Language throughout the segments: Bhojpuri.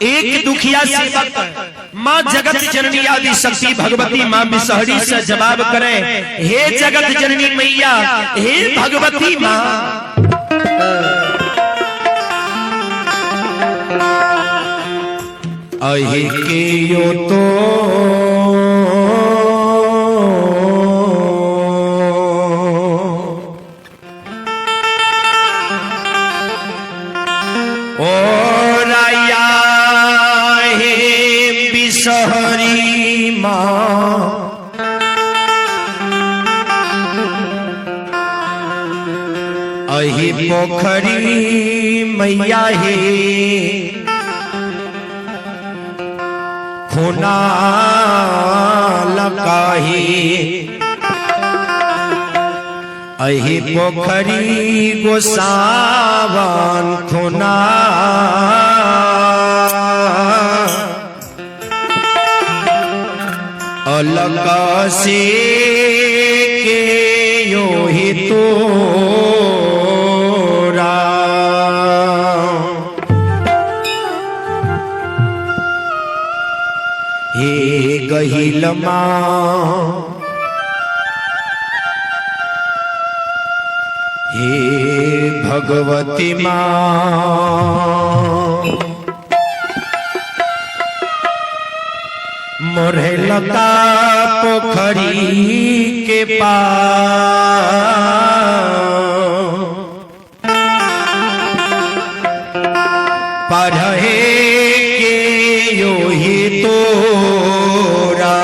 एक दुखिया सेवक माँ जगत जननी आदि शक्ति भगवती माँ बिसहरी से जवाब करे, हे जगत जननी मैया, हे भगवती माँ, अहि के यो तो बिसहरी माँ, अहि पोखरी मैया हे खुना लकाही, अहि पोखरी गोसावन खुना अलग से के यो ही तोरा, हे गहिल माँ, हे भगवती माँ, मोरे लता पोखरी के पास पढ़े के यो ही तोरा,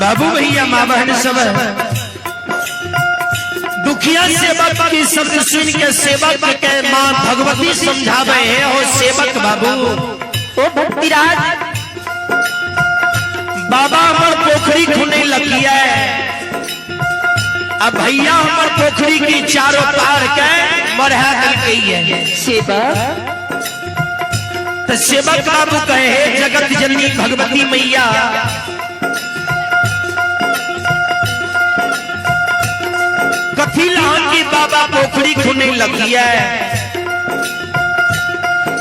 बाबू भैया माँ बहन सब दुखिया सेवक की शब्द सुन के सेवक के माँ भगवती समझावे है, हो सेवक बाबू, ओ भक्तिराज बाबा हमर पोखरी खुने लगी है, अब भैया हमर पोखरी की चारों पार के मरहा गई है। सेवक तो सेवक बाबू कहे, जगत जननी भगवती मैया, कथी लान की बाबा पोखरी खुने लगी है,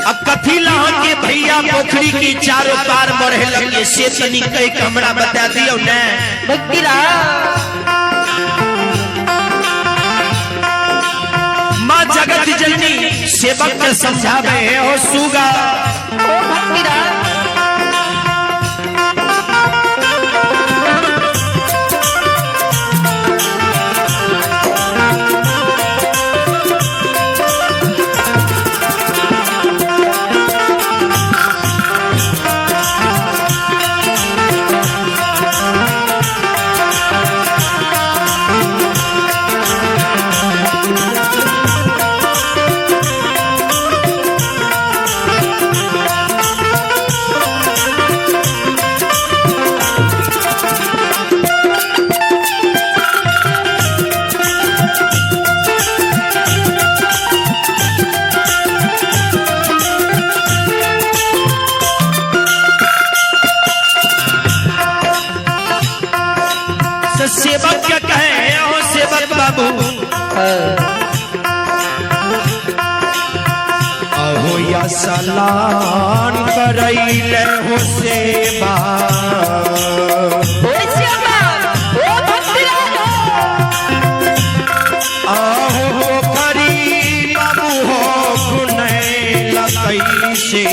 अब कथी लान के भैया पोखरी की चारों पार मरहे लगी से तनी कह के हमरा बता दियो ने भक्तिराज। माँ जगत जननी सेवक के समझावे हो सुगा, ओ भक्तिराज अहो या सलान करैले हो सेवा अहो पोखरी बाबू हो गुनै कैसे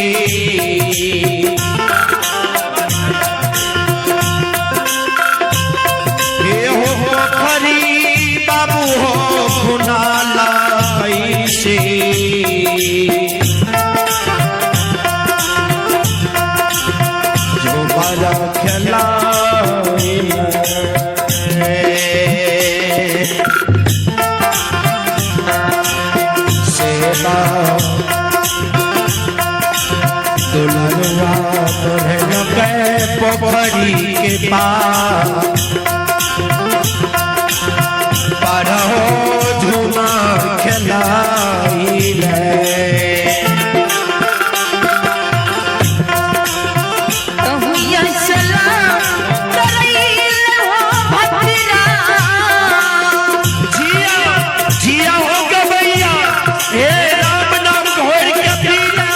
बाबू हो खुनाला कैसे जो बड़ा खेला सेवा दुल्हनवा तोहन के पोखरी के पास पढ़ो झूमा खिलाई जिया हो गया भैया हे राम नाम घोड़ के पीला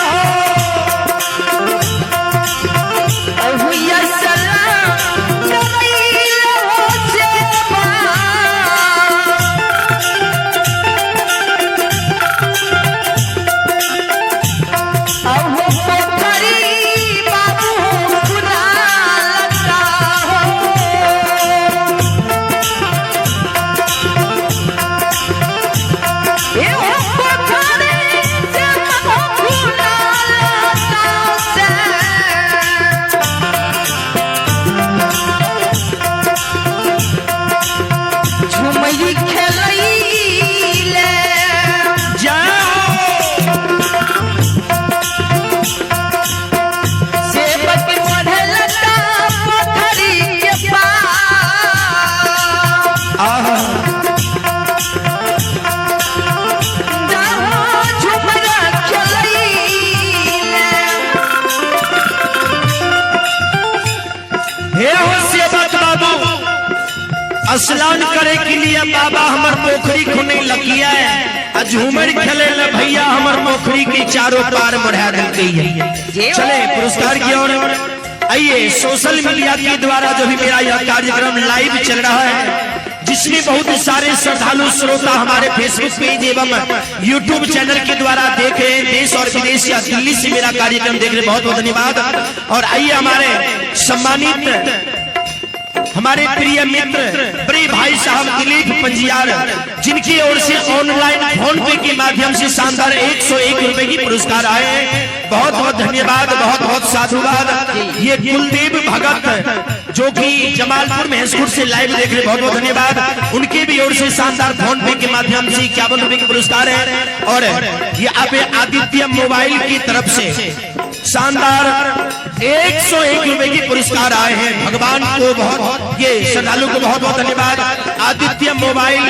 स्नान करे के लिए बाबा हमर पोखरी खुने लगिया है झूमर खेले ले भैया हमर पोखरी के चारों पार बढ़ा दी है। चले पुरस्कार की ओर आइए। सोशल मीडिया के द्वारा जो भी मेरा यह कार्यक्रम लाइव चल रहा है, जिसमें बहुत सारे श्रद्धालु श्रोता हमारे फेसबुक पेज एवं यूट्यूब चैनल के द्वारा देख रहे हैं, देश और विदेश या दिल्ली से मेरा कार्यक्रम देख रहे, बहुत बहुत धन्यवाद। और आइए हमारे सम्मानित हमारे प्रिय मित्र बड़े भाई साहब दिलीप पंजियार, जिनकी ओर से ऑनलाइन फोन पे के माध्यम से शानदार 101 रुपए की पुरस्कार आए, बहुत बहुत धन्यवाद, बहुत बहुत साधुवाद। ये कुलदेव भगत जो कि जमालपुर महसूर से लाइव देख रहे, बहुत बहुत धन्यवाद। उनके भी ओर से शानदार फोन पे के माध्यम से 51 रुपए की पुरस्कार है। और ये आप आदित्य मोबाइल की तरफ से शानदार 101 रुपए की पुरस्कार आए हैं। भगवान को बहुत, ये श्रद्धालु को बहुत बहुत धन्यवाद। आदित्य मोबाइल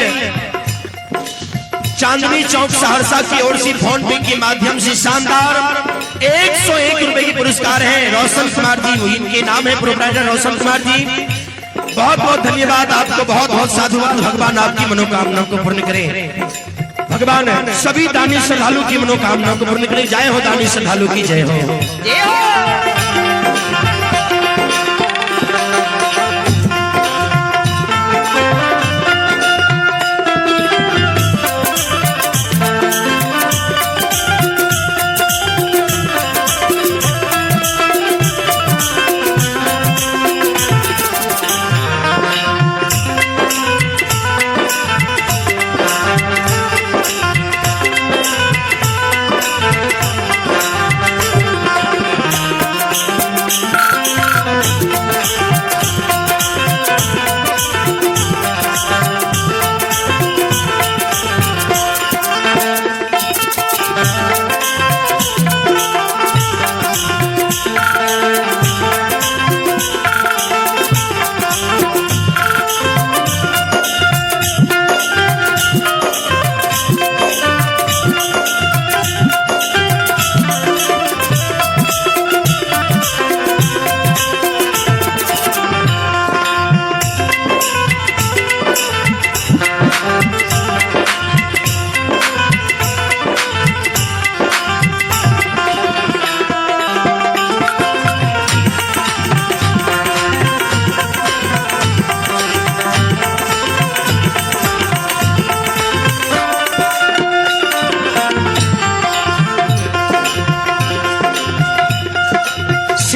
चांदनी चौक सहरसा की ओर से फोन पे के माध्यम से शानदार 101 रुपए की पुरस्कार है। रोशन कुमार जी इनके नाम है, प्रोप्राइटर रोशन कुमार जी, बहुत बहुत धन्यवाद आपको, बहुत बहुत साधुवाद। भगवान आपकी मनोकामना को पूर्ण करे, भगवान सभी दानी श्रद्धालु की मनोकामना को पूर्ण करे। जय हो दानी श्रद्धालु की, जय हो, जय हो।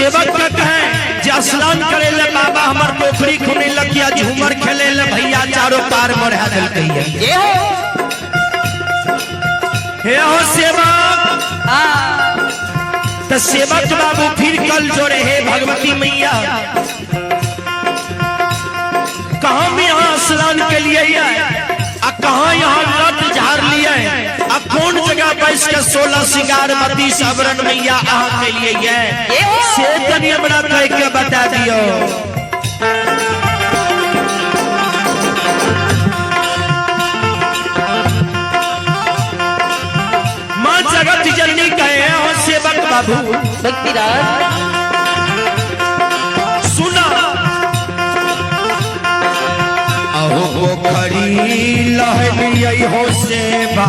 सेवक का कहे जे स्नान करे ले बाबा हमर पोखरी खुने लगिया झूमर खेले ले भैया चारों पार मरा दिल कहिए हे हो सेवक तो सेवक बाबू फिर कल जोड़े हे भगवती मैया कहाँ में यहाँ स्नान के लिए कहाँ यहाँ लट झाड़ लिए कौन जगह बैठ के 16 सिंगार मती सबरन मैया अहाँ के लिए से तनी हमरा कह के बता दियो। माँ जगत जननी कहे हो सेवक बाबू भक्तिराज सुना अहो पोखरी लहलियै हो सेवा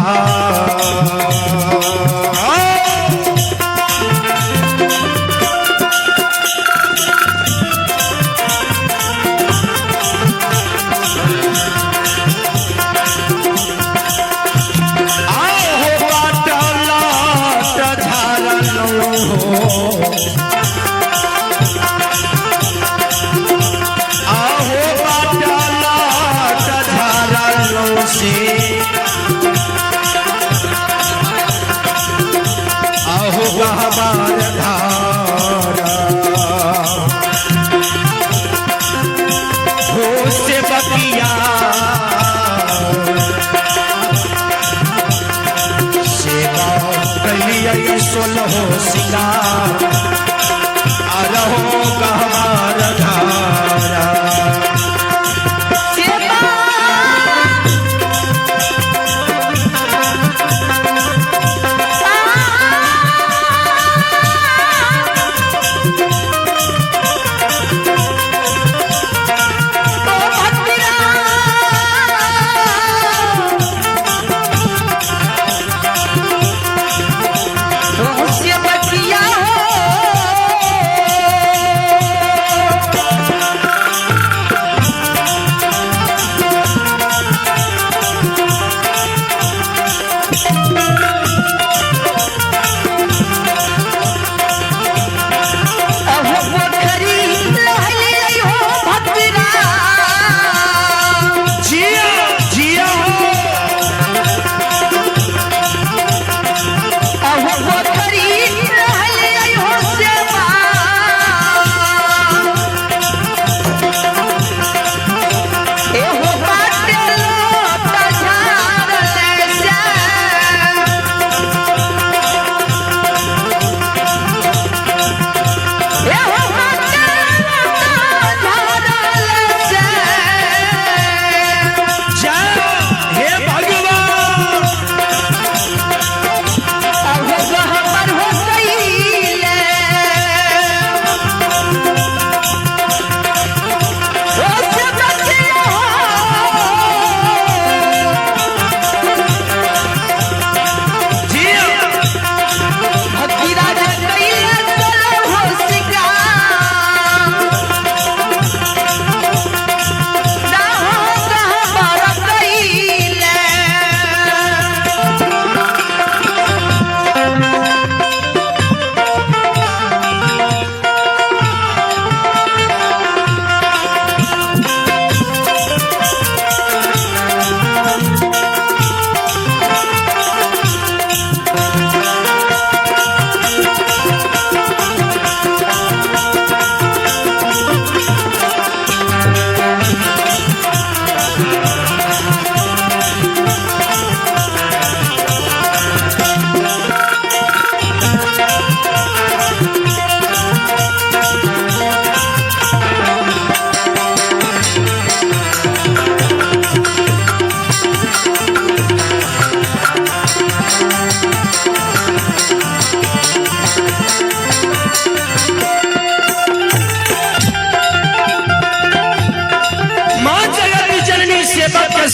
हो सिंगार रहो गहवार धारा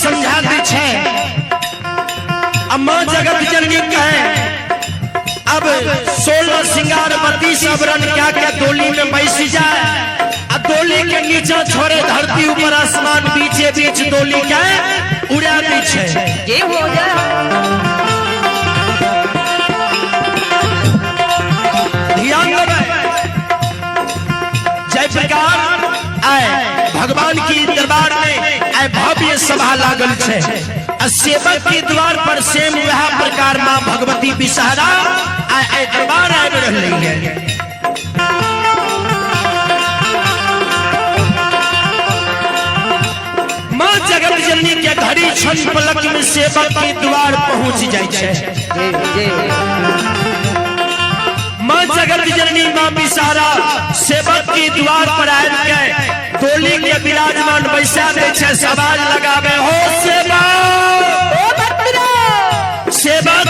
समझा दी छे अम्मा जगत जननी कहे अब 16 सिंगार मती सबरन क्या क्या डोली में बैठ जाए डोली के नीचे छोड़े धरती ऊपर आसमान बीचे बीच डोली के उड़ा दी छे ये हो जा ध्यान देवे के सभा लागल छे आ सेवक के द्वार पर सेम वह प्रकार मां भगवती विषहरा दरबार आबि रहली है। मां जगत जननी के घड़ी क्षण पलक में सेवक के द्वार पहुंच जाय छे। मां जगत जननी मां विषहरा सेवक के द्वार पर आबि के डोली के विराजमान बैसा दे छे। सवाल लगावे हो सेवक सेवक